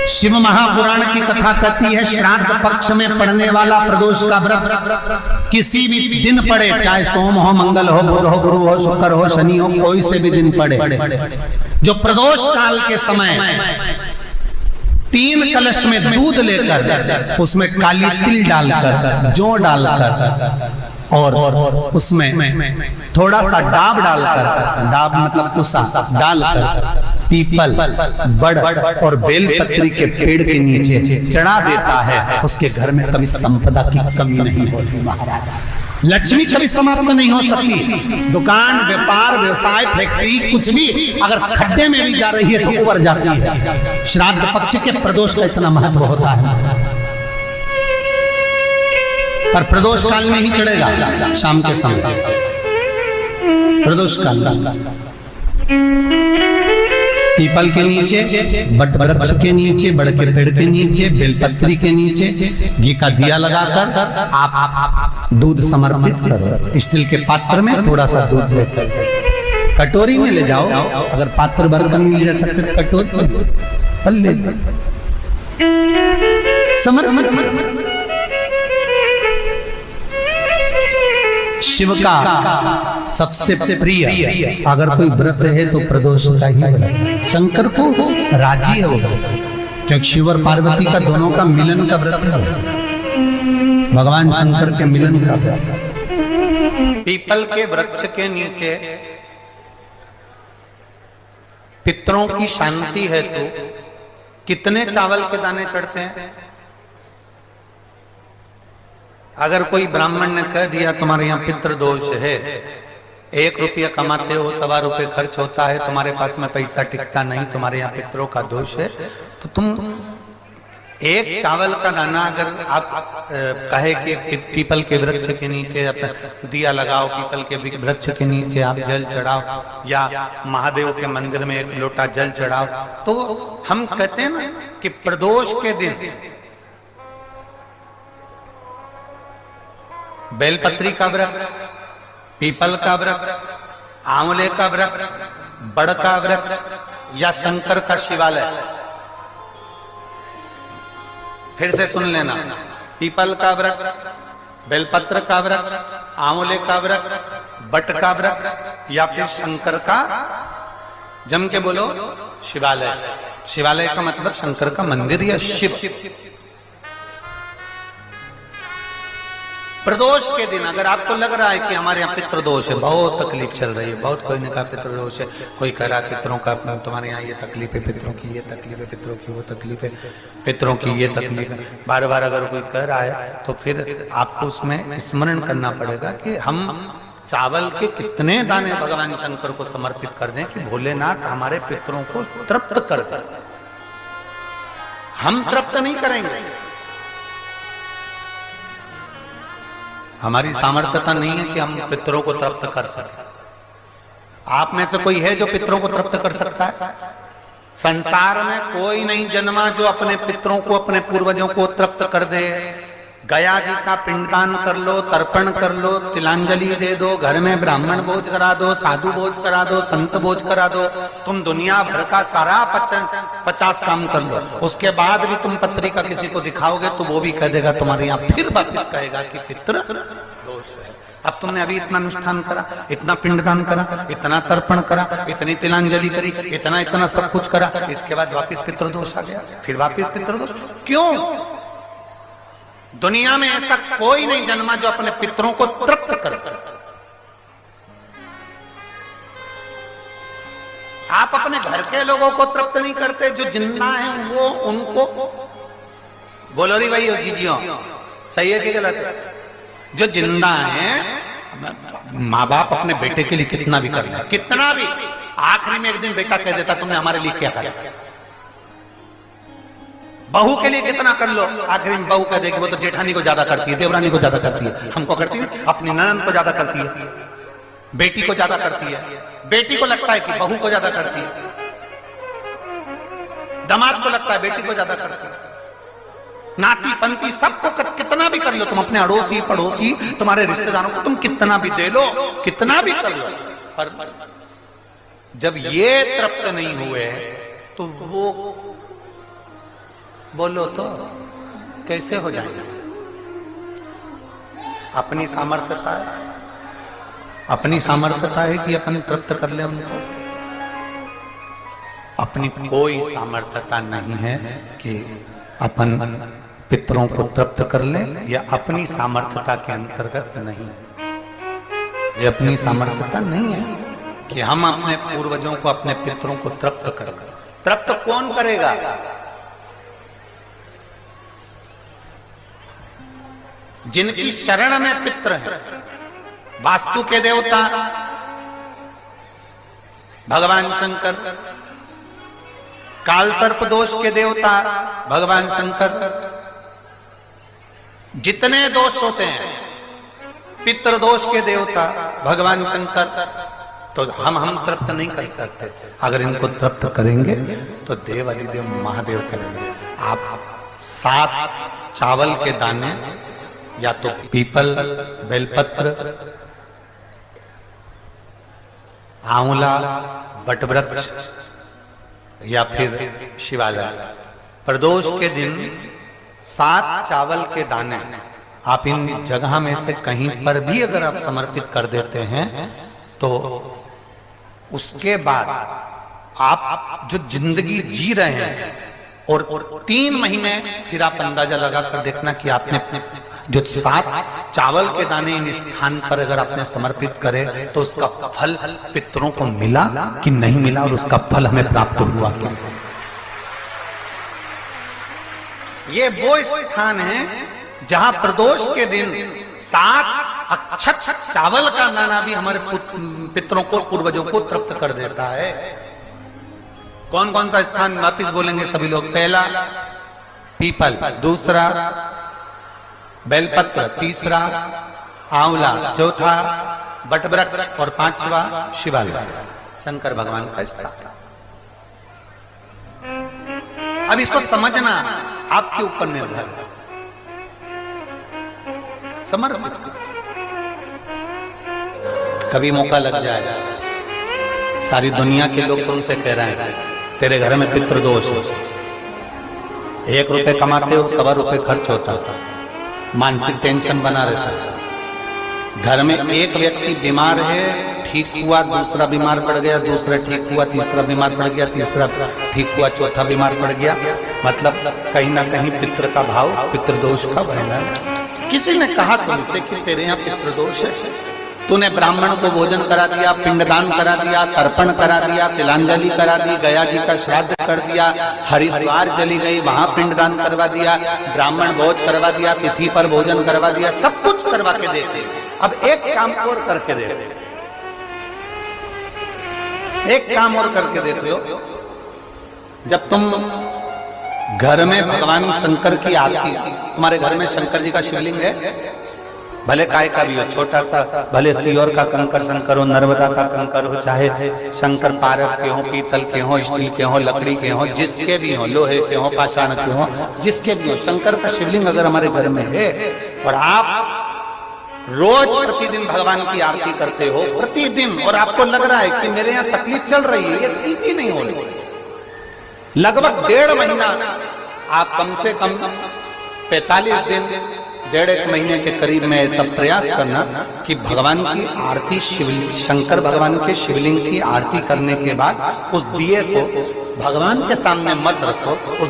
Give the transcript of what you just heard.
शिव महापुराण की कथा कहती है, श्राद्ध पक्ष में पड़ने वाला प्रदोष का व्रत किसी भी दिन पड़े, चाहे सोम हो, मंगल हो, बुध हो, गुरु हो, शुक्र हो, शनि हो, कोई से भी दिन पड़े, जो प्रदोष काल के समय 3 कलश में दूध लेकर उसमें काली तिल डालकर, जौ डालकर और उसमें थोड़ा सा डाब डालकर, डाब मतलब कुसा डालकर पीपल, बड़ और बेलपत्री के पेड़ के नीचे चढ़ा देता है, उसके घर में कभी संपदा की कमी नहीं होती महाराज। लक्ष्मी कभी समाप्त नहीं हो सकती। दुकान, व्यापार, व्यवसाय, फैक्ट्री कुछ भी अगर खड्डे में भी जा रही है तो उबर जाती है। श्राद्ध पक्ष के प्रदोष का इतना महत्व होता है, पर प्रदोष काल में ही चढ़ेगा, शाम के समय प्रदोष काल पीपल के नीचे, बट वृक्ष के नीचे, बड़ के पेड़ के नीचे, बेलपत्री के नीचे घी का दिया लगाकर आप दूध समर्पित करो। स्टील के पात्र में थोड़ा सा दूध लेकर कटोरी में ले जाओ, अगर पात्र बर्तन में ले जा सकते तो कटोरी पर ले समर्पित। शिव का सबसे प्रिय अगर कोई व्रत है तो प्रदोष का ही व्रत। शंकर को राजी है वो, क्योंकि शिव और पार्वती का दोनों का मिलन का व्रत है, भगवान शंकर के मिलन का व्रत। पीपल के वृक्ष के नीचे पितरों की शांति है तो कितने चावल के दाने चढ़ते हैं? अगर कोई ब्राह्मण ने कह दिया तुम्हारे यहाँ पितृ दोष है, 1 रुपया कमाते हो, 1.25 रुपये खर्च होता है, तुम्हारे पास में पैसा टिकता नहीं, तुम्हारे यहाँ पितरों का दोष है, तो तुम 1 चावल का दाना अगर आप कहे कि पीपल के वृक्ष के नीचे दिया लगाओ, पीपल के वृक्ष के नीचे आप जल चढ़ाओ, या महादेव के मंदिर में 1 लोटा जल चढ़ाओ, तो हम कहते हैं ना कि प्रदोष के दिन बेलपत्री का वृक्ष, पीपल का वृक्ष, आंवले का वृक्ष, बड़ का वृक्ष या शंकर का शिवालय, फिर से सुन लेना, पीपल का वृक्ष, बेलपत्र का वृक्ष, आंवले का वृक्ष, बट का वृक्ष या फिर शंकर का, जम के बोलो, शिवालय। शिवालय का मतलब शंकर का मंदिर या शिव। प्रदोष के दिन अगर आपको लग रहा है कि हमारे यहाँ पितृदोष है, बहुत तकलीफ चल रही है, बहुत कोई ने कहा पितृदोष है, कोई कह रहा है पितरों का, तुम्हारे यहाँ ये तकलीफ है, पितरों की ये तकलीफ है, पितरों की वो तकलीफ है, पितरों की ये तकलीफ है, बार बार अगर कोई कह रहा है तो फिर आपको उसमें स्मरण करना पड़ेगा कि हम चावल के कितने दाने भगवान शंकर को समर्पित कर दें कि भोलेनाथ हमारे पितरों को तृप्त कर दें। हम तृप्त नहीं करेंगे, हमारी सामर्थ्यता नहीं है कि हम पितरों को तृप्त कर सकें। आप में से कोई है जो पितरों को तृप्त कर सकता है? संसार में कोई नहीं जन्मा जो अपने पितरों को, अपने पूर्वजों को तृप्त कर दे। गया जी का पिंडदान कर लो, तर्पण कर लो, तिलांजलि दे दो, घर में ब्राह्मण भोज करा दो, साधु भोज करा दो, संत भोज करा दो, तुम दुनिया भर का सारा 50 काम कर लो, उसके बाद भी तुम पत्रिका किसी को दिखाओगे तो वो भी कह देगा तुम्हारे यहाँ, फिर वापिस कहेगा कि पितृ दोष है। अब तुमने अभी इतना अनुष्ठान करा, इतना पिंडदान करा, इतना तर्पण करा, इतनी तिलांजलि करी, इतना सब कुछ करा, इसके बाद वापिस पितृदोष आ गया, फिर वापिस पितृदोष। क्यों? दुनिया में ऐसा कोई नहीं जन्मा जो अपने पितरों को तृप्त करे। आप अपने घर के लोगों को तृप्त नहीं करते, जो जिंदा हैं वो उनको बोलो री भाई जीजियो, सही है कि गलत है? जो जिंदा हैं, माँ बाप अपने बेटे के लिए कितना भी कर ले, कितना भी, आखिरी में एक दिन बेटा कह देता तुमने हमारे लिए क्या करा। बहू के लिए कितना कर लो, आखिरी में बहू कह देगी वो तो जेठानी को ज्यादा करती है, देवरानी को ज्यादा करती है, हमको करती है, अपनी ननद को ज्यादा करती है, बेटी को ज्यादा करती है, बेटी को लगता है कि बहू को ज्यादा करती है, दामाद को लगता है बेटी को ज्यादा करती है, नाती पंती सबको कितना भी कर लो, तुम अपने अड़ोसी पड़ोसी तुम्हारे रिश्तेदारों को तुम कितना भी दे लो, कितना भी कर लो, पर जब ये तृप्त नहीं हुए तो वो बोलो तो कैसे हो जाएगा? अपनी सामर्थ्यता है, अपनी सामर्थ्यता है कि अपन तृप्त कर ले उनको? अपनी कोई सामर्थ्यता नहीं है कि अपन पितरों को तृप्त कर ले, या अपनी सामर्थ्यता के अंतर्गत नहीं। ये अपनी सामर्थ्यता नहीं है कि हम अपने पूर्वजों को, अपने पितरों को तृप्त कर। तृप्त कौन करेगा? जिनकी शरण में पित्र है। वास्तु के देवता भगवान शंकर, काल सर्प दोष के देवता भगवान शंकर। जितने दोष होते हैं, पितृ दोष के देवता भगवान शंकर, तो हम तृप्त नहीं कर सकते। अगर इनको तृप्त करेंगे तो देव अधिदेव महादेव करेंगे। आप 7 चावल के दाने, या तो पीपल, बेलपत्र, आंवला, बटवृक्ष, या फिर शिवालय, प्रदोष के दिन 7 चावल के दाने आप इन जगह में से कहीं पर भी अगर आप समर्पित कर देते हैं, तो उसके बाद आप जो जिंदगी जी रहे हैं, और 3 महीने फिर आप अंदाजा लगाकर देखना कि आपने जो 7 चावल के दाने इन स्थान पर अगर आपने समर्पित करे, तो उसका फल पितरों को मिला कि नहीं मिला, और उसका फल हमें प्राप्त हुआ कि? ये वो स्थान है जहां प्रदोष के दिन 7 अक्षत चावल का दाना भी हमारे पितरों को, पूर्वजों को तृप्त कर देता है। कौन कौन सा स्थान वापिस बोलेंगे सभी लोग? पहला पीपल, दूसरा बेलपत्र, तीसरा आंवला, चौथा बटवृक्ष, और 5वां शिवालय, शंकर भगवान का स्थान। अब इसको समझना आपके ऊपर निर्भर है। समर्पित कभी मौका लग जाए, सारी दुनिया के लोग तुमसे कह रहे हैं तेरे घर में पितृदोष है, 1 रुपए कमाते हो, 1.25 रुपए खर्च होता था, मानसिक टेंशन बना रहता है। घर में एक व्यक्ति बीमार है, ठीक हुआ, दूसरा बीमार पड़ गया, दूसरा ठीक हुआ, तीसरा बीमार पड़ गया, तीसरा ठीक हुआ, चौथा बीमार पड़ गया। मतलब कहीं ना कहीं पितृ का भाव, पितृदोष का वर्णन। किसी ने कहा तुमसे कि तेरे यहाँ पितृदोष है, तूने ब्राह्मण को भोजन करा दिया, पिंडदान करा दिया, तर्पण करा दिया, तिलांजलि करा दी, गया जी का श्राद्ध कर दिया, हरिद्वार चली गई, वहां पिंडदान करवा दिया, ब्राह्मण भोज करवा दिया, तिथि पर भोजन करवा दिया, सब कुछ करवा के देते। अब एक काम और करके देते, एक काम और करके देते हो। जब तुम घर में भगवान शंकर की आरती, तुम्हारे घर में शंकर जी का शिवलिंग है, भले काय का भी हो, छोटा सा, भले सियोर का कंकर शंकर हो, नर्मदा का कंकर हो, चाहे शंकर पारक के हो, पीतल के हो, स्टील के हो, लकड़ी के हो, जिसके भी हो, लोहे के हो, पाषाण के हो, जिसके भी हो, शंकर का शिवलिंग अगर हमारे घर में है, और आप रोज प्रतिदिन भगवान की आरती करते हो, प्रतिदिन, और आपको लग रहा है कि मेरे यहाँ तकलीफ चल रही है, ये ठीक ही नहीं हो रही, लगभग 1.5 महीना आप कम से कम 45 दिन, 1.5 महीने के करीब में ऐसा प्रयास करना कि भगवान की आरती, शंकर भगवान के शिवलिंग की आरती करने के बाद उस दिए को भगवान के सामने मत रखो, उस